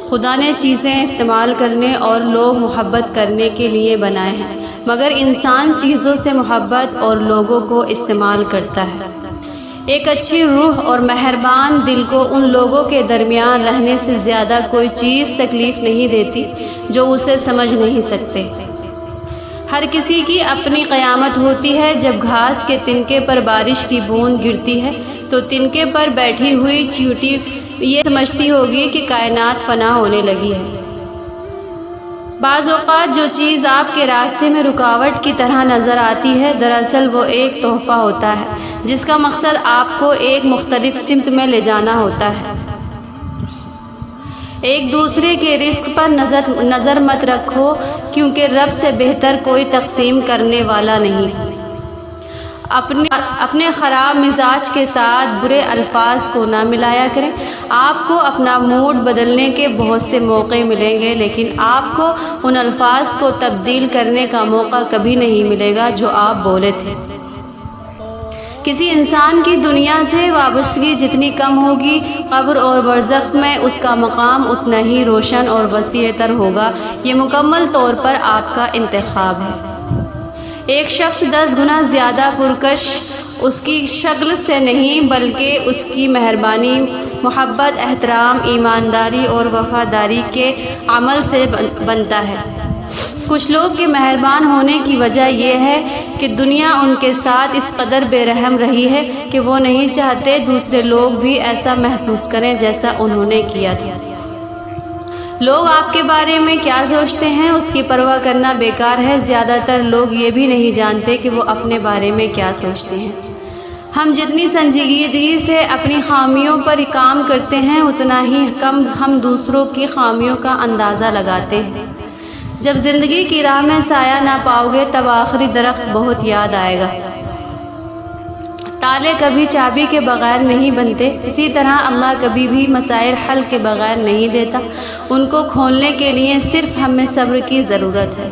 خدا نے چیزیں استعمال کرنے اور لوگ محبت کرنے کے لیے بنائے ہیں، مگر انسان چیزوں سے محبت اور لوگوں کو استعمال کرتا ہے۔ ایک اچھی روح اور مہربان دل کو ان لوگوں کے درمیان رہنے سے زیادہ کوئی چیز تکلیف نہیں دیتی جو اسے سمجھ نہیں سکتے۔ ہر کسی کی اپنی قیامت ہوتی ہے۔ جب گھاس کے تنکے پر بارش کی بوند گرتی ہے تو تنکے پر بیٹھی ہوئی چیونٹی یہ سمجھتی ہوگی کہ کائنات فنا ہونے لگی ہے۔ بعض اوقات جو چیز آپ کے راستے میں رکاوٹ کی طرح نظر آتی ہے، دراصل وہ ایک تحفہ ہوتا ہے جس کا مقصد آپ کو ایک مختلف سمت میں لے جانا ہوتا ہے۔ ایک دوسرے کے رزق پر نظر مت رکھو، کیونکہ رب سے بہتر کوئی تقسیم کرنے والا نہیں۔ اپنے خراب مزاج کے ساتھ برے الفاظ کو نہ ملایا کریں۔ آپ کو اپنا موڈ بدلنے کے بہت سے موقع ملیں گے، لیکن آپ کو ان الفاظ کو تبدیل کرنے کا موقع کبھی نہیں ملے گا جو آپ بولے تھے۔ کسی انسان کی دنیا سے وابستگی جتنی کم ہوگی، قبر اور برزخ میں اس کا مقام اتنا ہی روشن اور وسیع تر ہوگا۔ یہ مکمل طور پر آپ کا انتخاب ہے۔ ایک شخص 10 گنا زیادہ پرکش اس کی شکل سے نہیں بلکہ اس کی مہربانی، محبت، احترام، ایمانداری اور وفاداری کے عمل سے بنتا ہے۔ کچھ لوگ کے مہربان ہونے کی وجہ یہ ہے کہ دنیا ان کے ساتھ اس قدر بے رحم رہی ہے کہ وہ نہیں چاہتے دوسرے لوگ بھی ایسا محسوس کریں جیسا انہوں نے کیا تھا۔ لوگ آپ کے بارے میں کیا سوچتے ہیں اس کی پرواہ کرنا بیکار ہے۔ زیادہ تر لوگ یہ بھی نہیں جانتے کہ وہ اپنے بارے میں کیا سوچتے ہیں۔ ہم جتنی سنجیدگی سے اپنی خامیوں پر کام کرتے ہیں، اتنا ہی کم ہم دوسروں کی خامیوں کا اندازہ لگاتے ہیں۔ جب زندگی کی راہ میں سایہ نہ پاؤ گے تب آخری درخت بہت یاد آئے گا۔ تالے کبھی چابی کے بغیر نہیں بنتے، اسی طرح اللہ کبھی بھی مسائل حل کے بغیر نہیں دیتا۔ ان کو کھولنے کے لیے صرف ہمیں صبر کی ضرورت ہے۔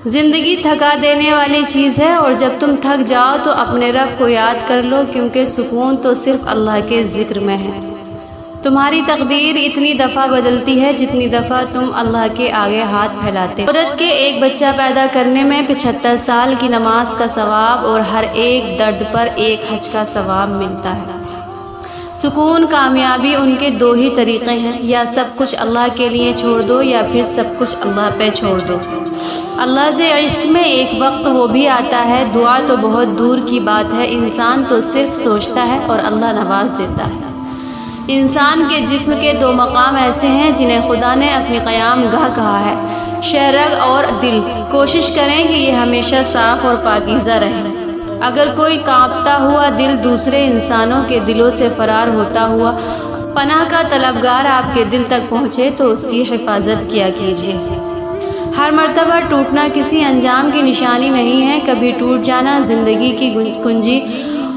زندگی تھکا دینے والی چیز ہے، اور جب تم تھک جاؤ تو اپنے رب کو یاد کر لو، کیونکہ سکون تو صرف اللہ کے ذکر میں ہے۔ تمہاری تقدیر اتنی دفعہ بدلتی ہے جتنی دفعہ تم اللہ کے آگے ہاتھ پھیلاتے۔ عورت کے ایک بچہ پیدا کرنے میں 75 سال کی نماز کا ثواب اور ہر ایک درد پر ایک حج کا ثواب ملتا ہے۔ سکون، کامیابی ان کے 2 ہی طریقے ہیں، یا سب کچھ اللہ کے لیے چھوڑ دو یا پھر سب کچھ اللہ پہ چھوڑ دو۔ اللہ سے عشق میں ایک وقت وہ بھی آتا ہے، دعا تو بہت دور کی بات ہے، انسان تو صرف سوچتا ہے اور اللہ نواز دیتا ہے۔ انسان کے جسم کے 2 مقام ایسے ہیں جنہیں خدا نے اپنی قیام گاہ کہا ہے، شہرگ اور دل۔ کوشش کریں کہ یہ ہمیشہ صاف اور پاکیزہ رہے۔ اگر کوئی کانپتا ہوا دل دوسرے انسانوں کے دلوں سے فرار ہوتا ہوا پناہ کا طلبگار آپ کے دل تک پہنچے تو اس کی حفاظت کیا کیجیے۔ ہر مرتبہ ٹوٹنا کسی انجام کی نشانی نہیں ہے، کبھی ٹوٹ جانا زندگی کی کنجی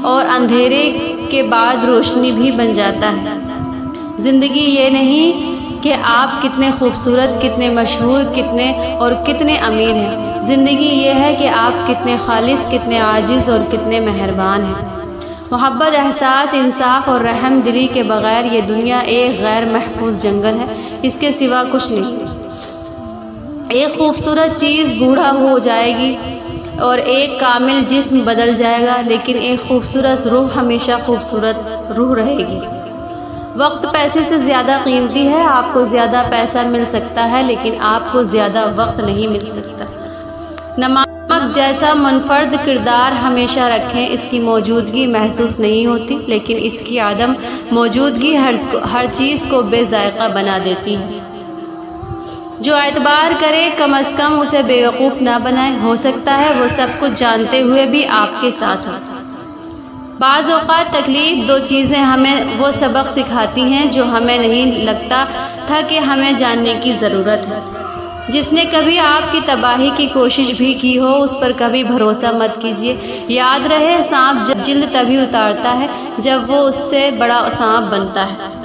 اور اندھیرے کے بعد روشنی بھی بن جاتا ہے۔ زندگی یہ نہیں کہ آپ کتنے خوبصورت، کتنے مشہور، کتنے امیر ہیں۔ زندگی یہ ہے کہ آپ کتنے خالص، کتنے عاجز اور کتنے مہربان ہیں۔ محبت، احساس، انصاف اور رحم دلی کے بغیر یہ دنیا ایک غیر محفوظ جنگل ہے، اس کے سوا کچھ نہیں۔ ایک خوبصورت چیز بوڑھا ہو جائے گی اور ایک کامل جسم بدل جائے گا، لیکن ایک خوبصورت روح ہمیشہ خوبصورت روح رہے گی۔ وقت پیسے سے زیادہ قیمتی ہے۔ آپ کو زیادہ پیسہ مل سکتا ہے لیکن آپ کو زیادہ وقت نہیں مل سکتا۔ نمک جیسا منفرد کردار ہمیشہ رکھیں، اس کی موجودگی محسوس نہیں ہوتی لیکن اس کی عدم موجودگی ہر چیز کو بے ذائقہ بنا دیتی ہے۔ جو اعتبار کرے کم از کم اسے بیوقوف نہ بنائے، ہو سکتا ہے وہ سب کچھ جانتے ہوئے بھی آپ کے ساتھ ہو۔ بعض اوقات تکلیف 2 چیزیں ہمیں وہ سبق سکھاتی ہیں جو ہمیں نہیں لگتا تھا کہ ہمیں جاننے کی ضرورت ہے۔ جس نے کبھی آپ کی تباہی کی کوشش بھی کی ہو اس پر کبھی بھروسہ مت کیجیے۔ یاد رہے، سانپ جلد تبھی اتارتا ہے جب وہ اس سے بڑا سانپ بنتا ہے۔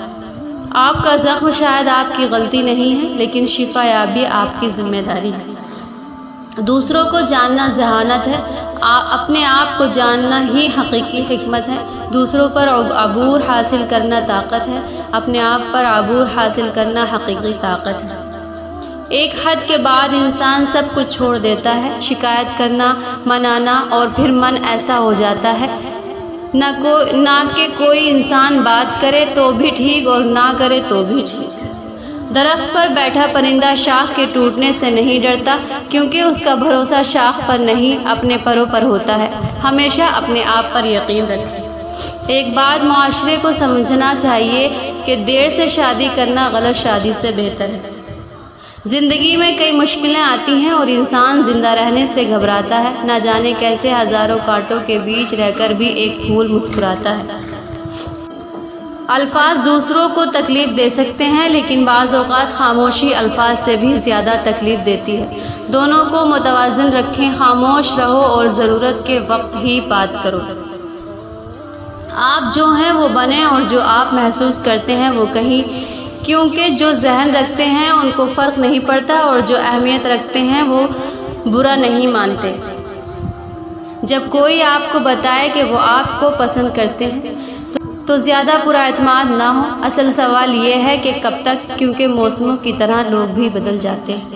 آپ کا زخم شاید آپ کی غلطی نہیں ہے لیکن شفا یابی آپ کی ذمہ داری ہے۔ دوسروں کو جاننا ذہانت ہے، اپنے آپ کو جاننا ہی حقیقی حکمت ہے، دوسروں پر عبور حاصل کرنا طاقت ہے، اپنے آپ پر عبور حاصل کرنا حقیقی طاقت ہے۔ ایک حد کے بعد انسان سب کچھ چھوڑ دیتا ہے، شکایت کرنا، منانا، اور پھر من ایسا ہو جاتا ہے نہ کہ کوئی انسان بات کرے تو بھی ٹھیک اور نہ کرے تو بھی ٹھیک۔ درخت پر بیٹھا پرندہ شاخ کے ٹوٹنے سے نہیں ڈرتا، کیونکہ اس کا بھروسہ شاخ پر نہیں اپنے پروں پر ہوتا ہے۔ ہمیشہ اپنے آپ پر یقین رکھیں۔ ایک بات معاشرے کو سمجھنا چاہیے کہ دیر سے شادی کرنا غلط شادی سے بہتر ہے۔ زندگی میں کئی مشکلیں آتی ہیں اور انسان زندہ رہنے سے گھبراتا ہے، نہ جانے کیسے ہزاروں کانٹوں کے بیچ رہ کر بھی ایک پھول مسکراتا ہے۔ الفاظ دوسروں کو تکلیف دے سکتے ہیں، لیکن بعض اوقات خاموشی الفاظ سے بھی زیادہ تکلیف دیتی ہے۔ دونوں کو متوازن رکھیں، خاموش رہو اور ضرورت کے وقت ہی بات کرو۔ آپ جو ہیں وہ بنیں اور جو آپ محسوس کرتے ہیں وہ کہیں، کیونکہ جو ذہن رکھتے ہیں ان کو فرق نہیں پڑتا اور جو اہمیت رکھتے ہیں وہ برا نہیں مانتے۔ جب کوئی آپ کو بتائے کہ وہ آپ کو پسند کرتے ہیں تو زیادہ پورا اعتماد نہ ہو۔ اصل سوال یہ ہے کہ کب تک، کیونکہ موسموں کی طرح لوگ بھی بدل جاتے ہیں۔